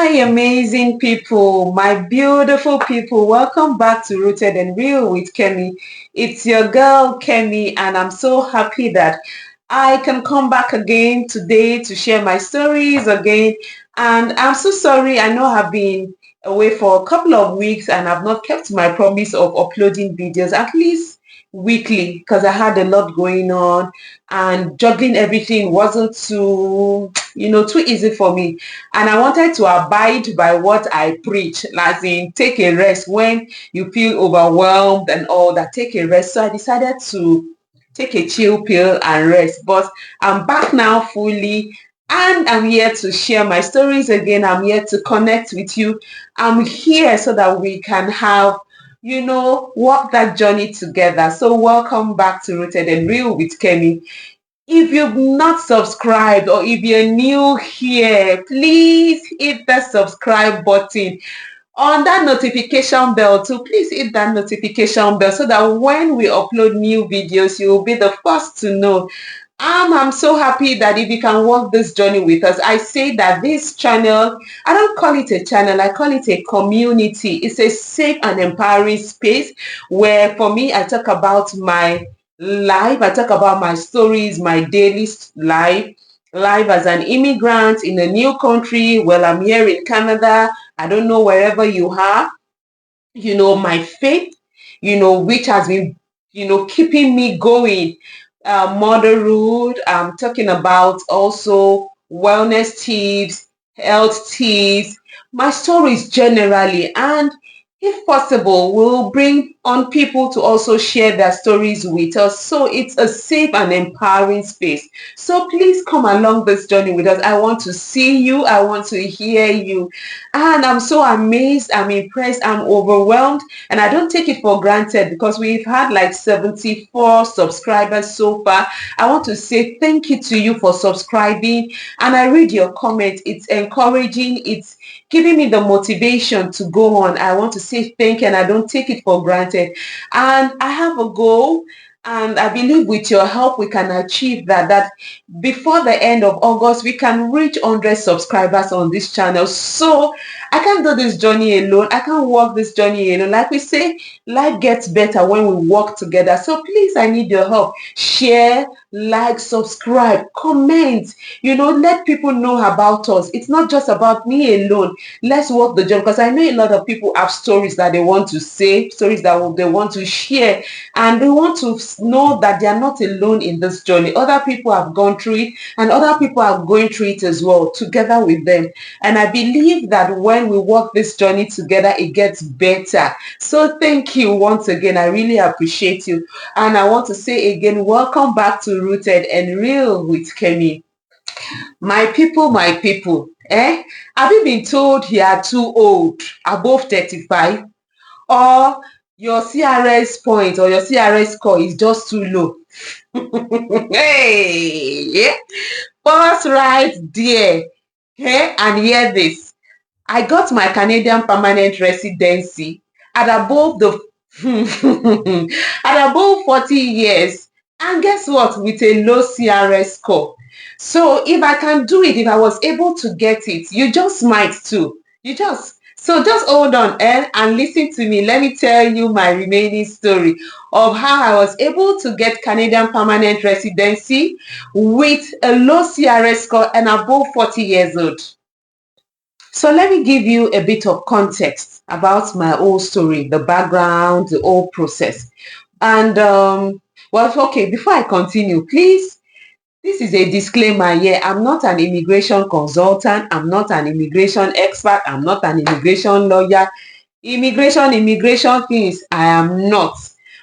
My amazing people, my beautiful people, welcome back to Rooted and Real with Kemi. It's your girl Kemi, and I'm so happy that I can come back again today to share my stories again. And I'm so sorry, I know I've been away for a couple of weeks and I've not kept my promise of uploading videos at least weekly because I had a lot going on and juggling everything wasn't too easy for me, and I wanted to abide by what I preach, as in take a rest when you feel overwhelmed and all that. Take a rest. So I decided to take a chill pill and rest. But I'm back now fully, and I'm here to share my stories again. I'm here to connect with you. I'm here so that we can have walk that journey together. So welcome back to Rooted and Real with Kemi. If you've not subscribed or if you're new here, please hit the subscribe button. On that notification bell too, please hit that notification bell so that when we upload new videos, you will be the first to know. I'm so happy that if you can walk this journey with us. I say that this channel, I don't call it a channel, I call it a community. It's a safe and empowering space where for me, I talk about my life, I talk about my stories, my daily life as an immigrant in a new country. Well, I'm here in Canada. I don't know wherever you are. My faith, which has been, keeping me going. Motherhood. I'm talking about also wellness tips, health tips, my stories generally, and if possible, we'll bring on people to also share their stories with us. So it's a safe and empowering space. So please come along this journey with us. I want to see you. I want to hear you. And I'm so amazed. I'm impressed. I'm overwhelmed. And I don't take it for granted because we've had like 74 subscribers so far. I want to say thank you to you for subscribing. And I read your comments. It's encouraging. It's giving me the motivation to go on. I want to say thank you, and I don't take it for granted. And I have a goal, and I believe with your help we can achieve that before the end of August we can reach 100 subscribers on this channel. So I can't do this journey alone. I can't walk this journey alone. Like we say, life gets better when we work together. So please, I need your help. Share, like, subscribe, comment, let people know about us. It's not just about me alone. Let's walk the journey, because I know a lot of people have stories that they want to say, stories that they want to share, and they want to know that they are not alone in this journey. Other people have gone through it, and other people are going through it as well, together with them. And I believe that when we walk this journey together, it gets better. So thank you once again. I really appreciate you. And I want to say again, welcome back to Rooted and Real with Kemi. My people, have you been told you are too old, above 35, or your CRS point or your CRS score is just too low? Hey, pause right there, and hear this. I got my Canadian permanent residency at above the at above 40 years, and guess what, with a low CRS score. So if I can do it, if I was able to get it, you just might too. So just hold on, and listen to me. Let me tell you my remaining story of how I was able to get Canadian permanent residency with a low CRS score and above 40 years old. So let me give you a bit of context about my whole story, the background, the whole process. And okay, before I continue, please, this is a disclaimer here. I'm not an immigration consultant. I'm not an immigration expert. I'm not an immigration lawyer. Immigration things, I am not.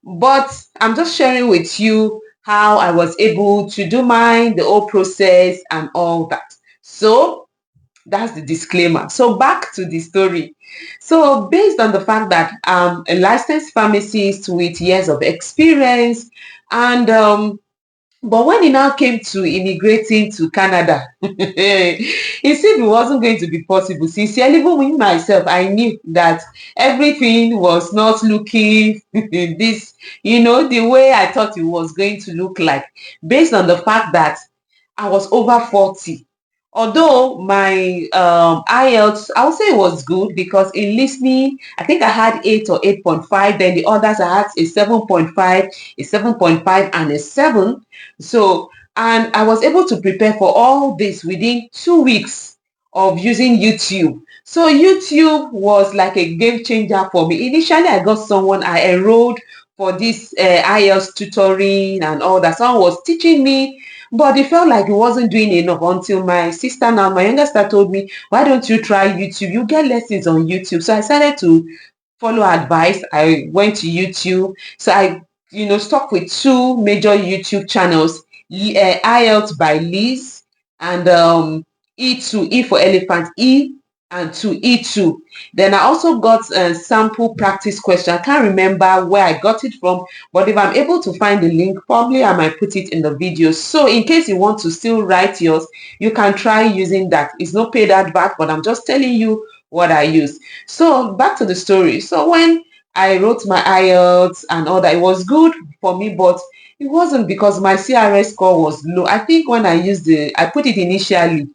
But I'm just sharing with you how I was able to do mine, the whole process and all that. So that's the disclaimer. So back to the story. So based on the fact that I'm a licensed pharmacist with years of experience, and but when it now came to immigrating to Canada, it seemed it wasn't going to be possible. Sincerely, even with myself, I knew that everything was not looking the way I thought it was going to look like, based on the fact that I was over 40 Although my IELTS, I would say it was good because in listening, I think I had 8 or 8.5. Then the others I had a 7.5, a 7.5, and a 7. So, and I was able to prepare for all this within 2 weeks of using YouTube. So YouTube was like a game changer for me. Initially, I got someone, I enrolled for this IELTS tutoring and all that. Someone was teaching me, but it felt like it wasn't doing enough until my sister, now my younger sister, told me, why don't you try YouTube? You get lessons on YouTube. So I started to follow advice. I went to YouTube. So I, stuck with two major YouTube channels, IELTS by Liz and E2, E for elephant, E and to E2. Then I also got a sample practice question. I can't remember where I got it from, but if I'm able to find the link, probably I might put it in the video. So in case you want to still write yours, you can try using that. It's no paid advert, but I'm just telling you what I use. So back to the story. So when I wrote my IELTS and all that, it was good for me, but it wasn't because my CRS score was low. I think when I put it initially,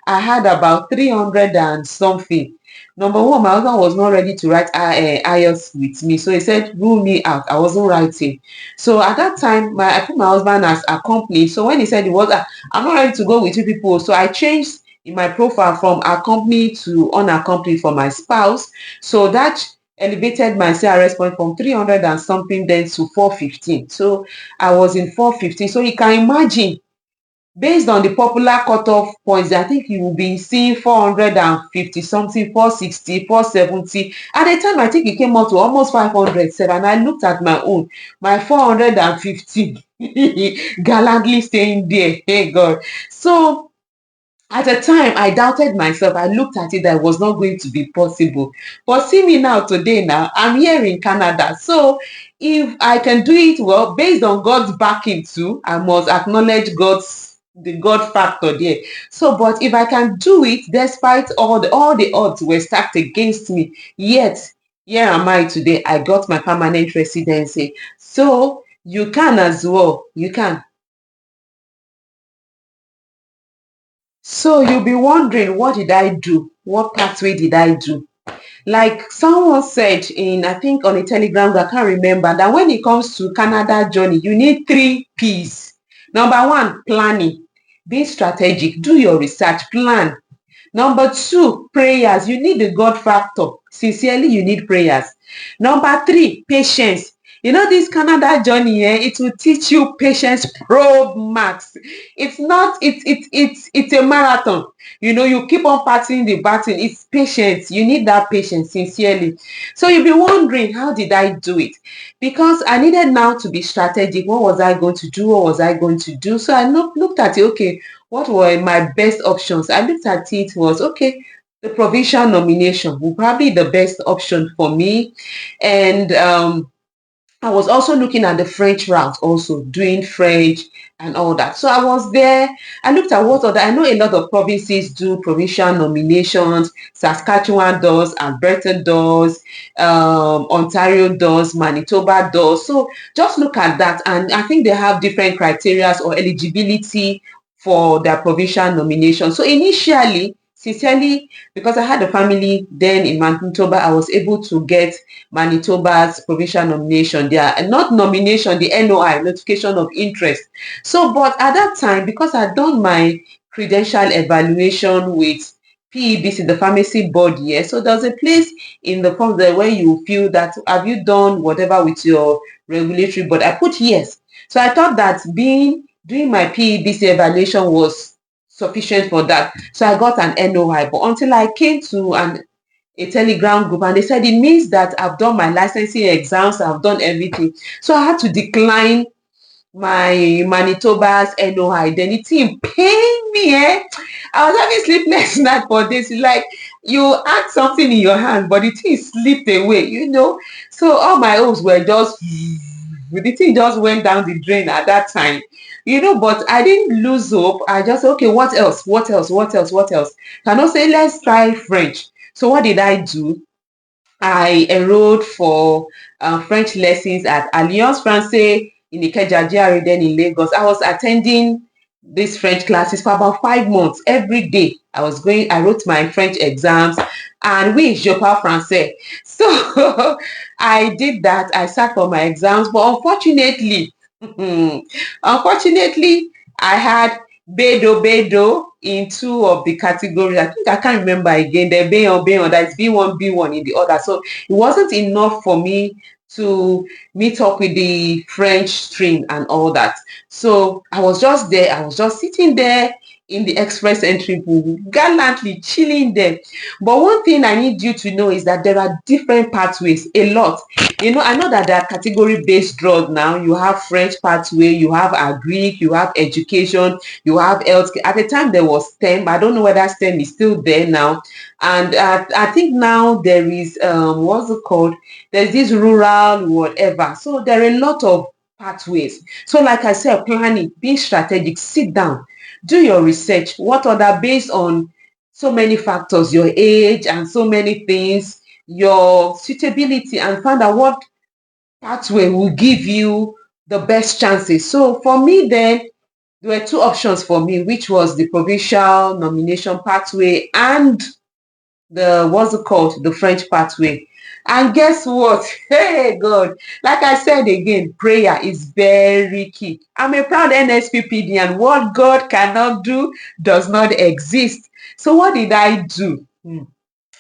I had about 300 and something. Number one, my husband was not ready to write IELTS with me. So he said, rule me out. I wasn't writing. So at that time, I put my husband as accompanied. So when he said I'm not ready to go with two people. So I changed in my profile from accompanied to unaccompanied for my spouse. So that elevated my CRS point from 300 and something then to 415. So I was in 415. So you can imagine, based on the popular cutoff points, I think you will be seeing 450 something, 460, 470. At the time, I think it came out to almost 500. And I looked at my own, my 450 gallantly staying there. Hey God. So at the time, I doubted myself. I looked at it that it was not going to be possible. But see me now, today now, I'm here in Canada. So if I can do it well, based on God's backing too, I must acknowledge the God factor there. So, but if I can do it, despite all the odds were stacked against me, yet here am I today. I got my permanent residency. So you can as well. You can. So you'll be wondering, what did I do? What pathway did I do? Like someone said in, I think on a Telegram, I can't remember, that when it comes to Canada journey, you need 3 P's. Number one, planning. Be strategic. Do your research. Plan. Number two, prayers. You need the God factor. Sincerely, you need prayers. Number three, patience. This Canada journey, it will teach you patience pro max. It's not, it's a marathon. You keep on passing the baton. It's patience. You need that patience, sincerely. So you'll be wondering, how did I do it? Because I needed now to be strategic. What was I going to do? What was I going to do? So I looked at it, okay, what were my best options? I looked at it, was okay, the provincial nomination will probably be the best option for me. And I was also looking at the French route, also doing French and all that. So I was there. I looked at what other, I know a lot of provinces do provincial nominations. Saskatchewan does, Alberta does, Ontario does, Manitoba does. So just look at that. And I think they have different criteria or eligibility for their provincial nomination. So initially, sincerely, because I had a family then in Manitoba, I was able to get Manitoba's provincial nomination. They are not nomination, the NOI, notification of interest. So, but at that time, because I'd done my credential evaluation with PEBC, the pharmacy board, yes. So there's a place in the form there where you feel that, have you done whatever with your regulatory board? I put yes. So I thought that doing my PEBC evaluation was sufficient for that. So I got an NOI. But until I came to a Telegram group, and they said it means that I've done my licensing exams, I've done everything. So I had to decline my Manitoba's NOI. Then the team paid me. I was having sleepless night for this. Like, you had something in your hand, but the thing slipped away. So all my hopes were just, the thing just went down the drain at that time. But I didn't lose hope. I just, okay, what else? What else? What else? What else? Cannot say, let's try French. So what did I do? I enrolled for French lessons at Alliance Française in Ikeja GRA, then in Lagos. I was attending these French classes for about 5 months. Every day I wrote my French exams, and oui, je parle français. So I did that. I sat for my exams, but unfortunately, unfortunately, I had Bedo in two of the categories. I think I can't remember again. The Beon, that's B1, B1 in the other. So it wasn't enough for me to meet up with the French stream and all that. So I was just there. I was just sitting there in the express entry pool, gallantly chilling there. But one thing I need you to know is that there are different pathways, a lot. I know that there are category-based drugs now. You have French pathway, you have Agric, you have education, you have health. At the time, there was STEM. I don't know whether STEM is still there now. And I think now there is, what's it called? There's this rural whatever. So there are a lot of pathways. So like I said, planning, being strategic, sit down, do your research. What other, based on so many factors, your age and so many things, your suitability, and find out what pathway will give you the best chances. So for me then, there were two options for me, which was the provincial nomination pathway and the French pathway. And guess what? Hey God, like I said again, prayer is very key. I'm a proud NSPPD, and what God cannot do does not exist. So what did I do?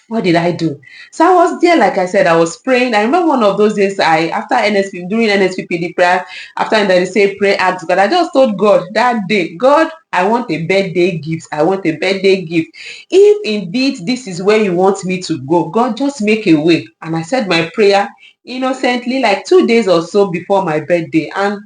What did I do? So I was there, like I said, I was praying. I remember one of those days, after NSP, during NSPPD prayer, after they say pray, ask God, I just told God that day, God, I want a birthday gift. I want a birthday gift. If indeed this is where you want me to go, God, just make a way. And I said my prayer innocently, like 2 days or so before my birthday. And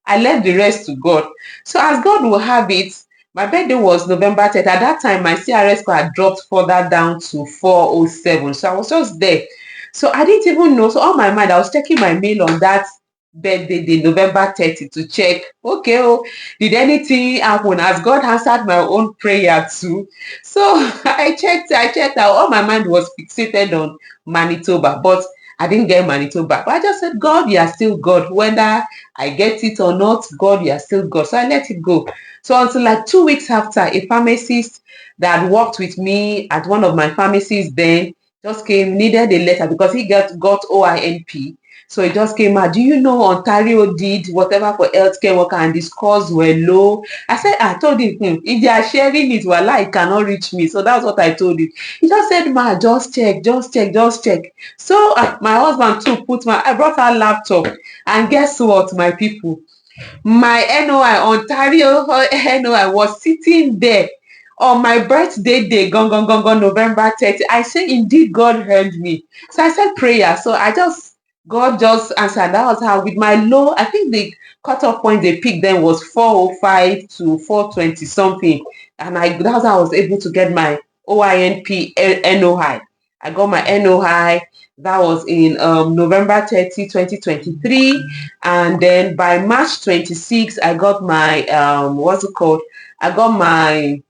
I left the rest to God. So as God will have it, my birthday was November 10th. At that time, my CRS score had dropped further down to 407. So I was just there. So I didn't even know. So on my mind, I was checking my mail on that birthday day, November 30th, to check, okay, oh, did anything happen? Has God answered my own prayer too? So I checked out. All my mind was fixated on Manitoba, but I didn't get Manitoba. But I just said, God, you are still God. Whether I get it or not, God, you are still God. So I let it go. So until like 2 weeks after, a pharmacist that worked with me at one of my pharmacies then just came, needed a letter because he got OINP. So it just came out, do you know Ontario did whatever for healthcare worker and the scores were low? I said, I told him, if they are sharing it, well, it cannot reach me. So that's what I told him. He just said, ma, just check. So my husband too I brought our laptop, and guess what, my people? My NOI, Ontario NOI, was sitting there on my birthday day, gone, November 30th. I say, indeed, God heard me. So I said prayer. So God just answered. That was how, with my low, I think the cutoff point they picked then was 405 to 420 something. And that's how I was able to get my OINP NOI. I got my NOI. That was in November 30, 2023. And then by March 26, I got my, I got my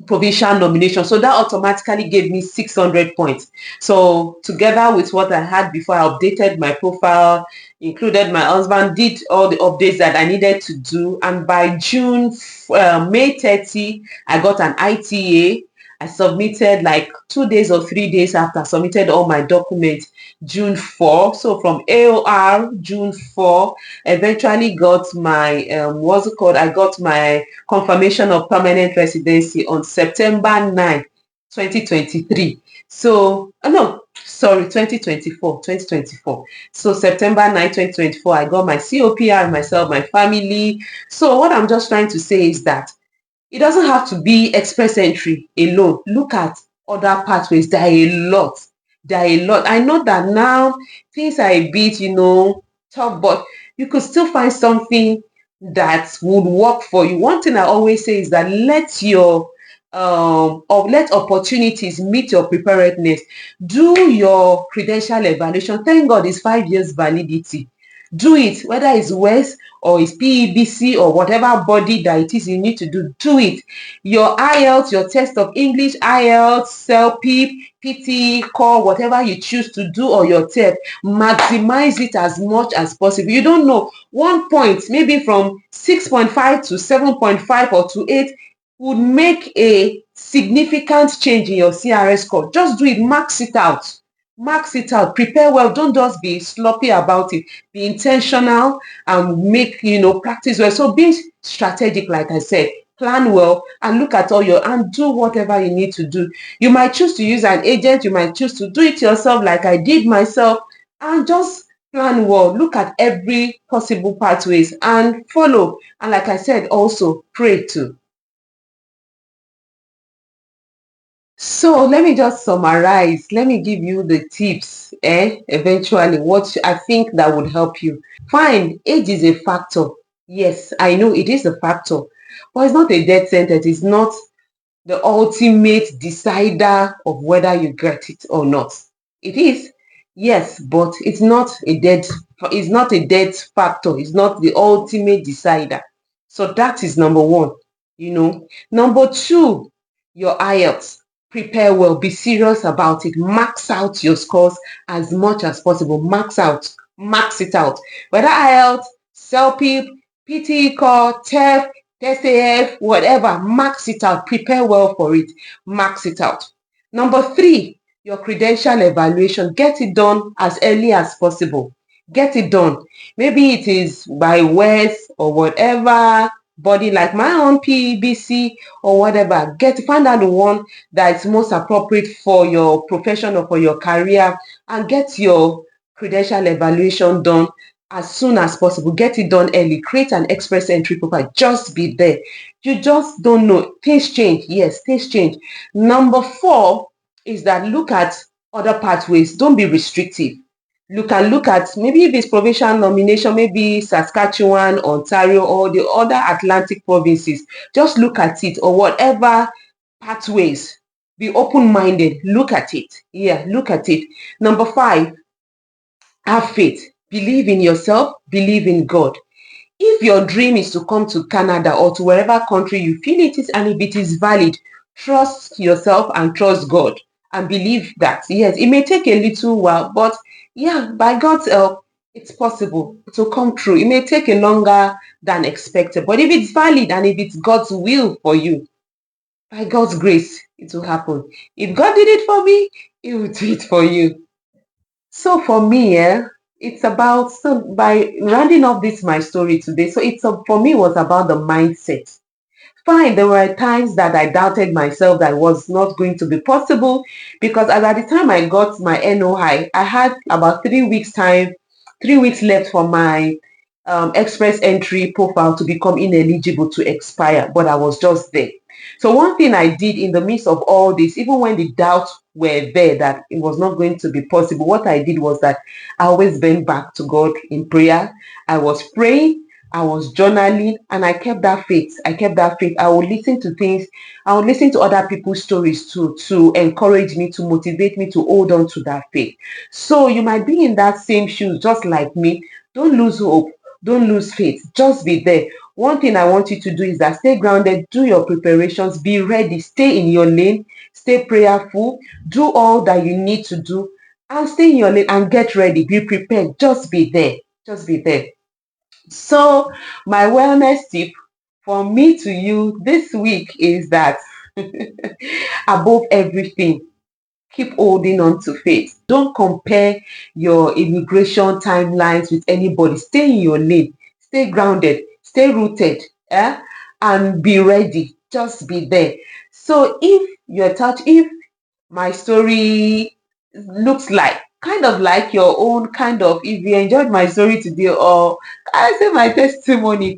provincial nomination. So that automatically gave me 600 points. So together with what I had before, I updated my profile, included my husband, did all the updates that I needed to do. And by May 30, I got an ITA. I submitted like 2 days or 3 days after, submitted all my documents June 4. So from AOR, June 4, eventually got my, I got my confirmation of permanent residency on September 9, 2023. So, no, sorry, 2024. So September 9, 2024, I got my COPR, myself, my family. So what I'm just trying to say is that it doesn't have to be express entry alone. Look at other pathways. There are a lot. I know that now things are a bit, tough, but you could still find something that would work for you. One thing I always say is that let opportunities meet your preparedness. Do your credential evaluation. Thank God it's 5 years validity. Do it, whether it's WES or it's PEBC or whatever body that it is you need to do it. Your IELTS, your test of English, IELTS, CELPIP, PT, core, whatever you choose to do, or your TEP, maximize it as much as possible. You don't know, 1 point, maybe from 6.5 to 7.5 or to 8 would make a significant change in your CRS score. Just do it, max it out. Max it out, prepare well, don't just be sloppy about it. Be intentional and make, practice well. So being strategic, like I said, plan well and look at and do whatever you need to do. You might choose to use an agent, you might choose to do it yourself like I did myself, and just plan well. Look at every possible pathways and follow. And like I said, also pray too. So let me just summarize. Let me give you the tips, eventually, what I think that would help you. Fine, age is a factor. Yes, I know it is a factor, but it's not a death sentence. It's not the ultimate decider of whether you get it or not. It is, yes, but it's not a dead factor. It's not the ultimate decider. So that is number one. Number two, your IELTS. Prepare well, be serious about it, max out your scores as much as possible. Max it out. Whether IELTS, CELPIP, PT core, TEF, SAF, whatever, max it out. Prepare well for it. Max it out. Number three, your credential evaluation. Get it done as early as possible. Get it done. Maybe it is by WES or whatever body, like my own PEBC or whatever. Find out the one that is most appropriate for your profession or for your career, and get your credential evaluation done as soon as possible. Get it done early. Create an express entry profile. Just be there. You just don't know. Things change. Yes, things change. Number four is that look at other pathways. Don't be restrictive. Look at maybe if it's provincial nomination, maybe Saskatchewan, Ontario, or the other Atlantic provinces. Just look at it, or whatever pathways. Be open-minded. Look at it. Yeah, look at it. Number five, have faith. Believe in yourself. Believe in God. If your dream is to come to Canada or to wherever country you feel it is, and if it is valid, trust yourself and trust God and believe that, yes, it may take a little while, but yeah, by God's help, it's possible to come true. It may take a longer than expected, but if it's valid and if it's God's will for you, by God's grace, it will happen. If God did it for me, He will do it for you. So for me, it's about, so by rounding off my story today, so for me, it was about the mindset. Fine, there were times that I doubted myself that it was not going to be possible, because at the time I got my NOI, I had about 3 weeks time, 3 weeks left for my express entry profile to become ineligible to expire, but I was just there. So one thing I did in the midst of all this, even when the doubts were there that it was not going to be possible, what I did was that I always went back to God in prayer. I was praying, I was journaling, and I kept that faith. I would listen to things. I would listen to other people's stories to encourage me, to motivate me to hold on to that faith. So you might be in that same shoes, just like me. Don't lose hope. Don't lose faith. Just be there. One thing I want you to do is that stay grounded, do your preparations, be ready, stay in your lane, stay prayerful, do all that you need to do, and stay in your lane and get ready. Be prepared. Just be there. Just be there. So my wellness tip for me to you this week is that above everything, keep holding on to faith. Don't compare your immigration timelines with anybody. Stay in your lane. Stay grounded. Stay rooted. And be ready. Just be there. So if my story looks like kind of like your own, if you enjoyed my story today, or I say my testimony,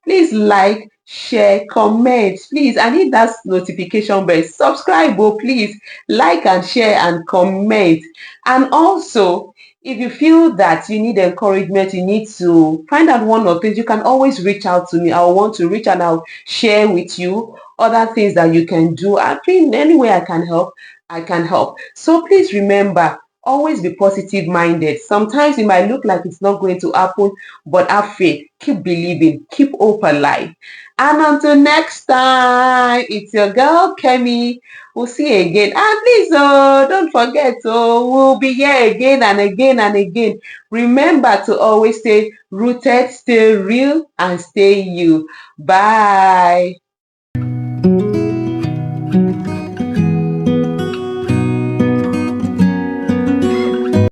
please like, share, comment, please. I need that notification bell. Subscribe, please. Like and share and comment. And also, if you feel that you need encouragement, you need to find out one or things, you can always reach out to me. I want to reach and I'll share with you other things that you can do. I think any way I can help, I can help. So please remember, Always be positive minded. Sometimes it might look like it's not going to happen, but have faith, keep believing, keep hope alive. And until next time, it's your girl Kemi. We'll see you again. And please, don't forget, we'll be here again and again and again. Remember to always stay rooted, stay real, and stay you. Bye.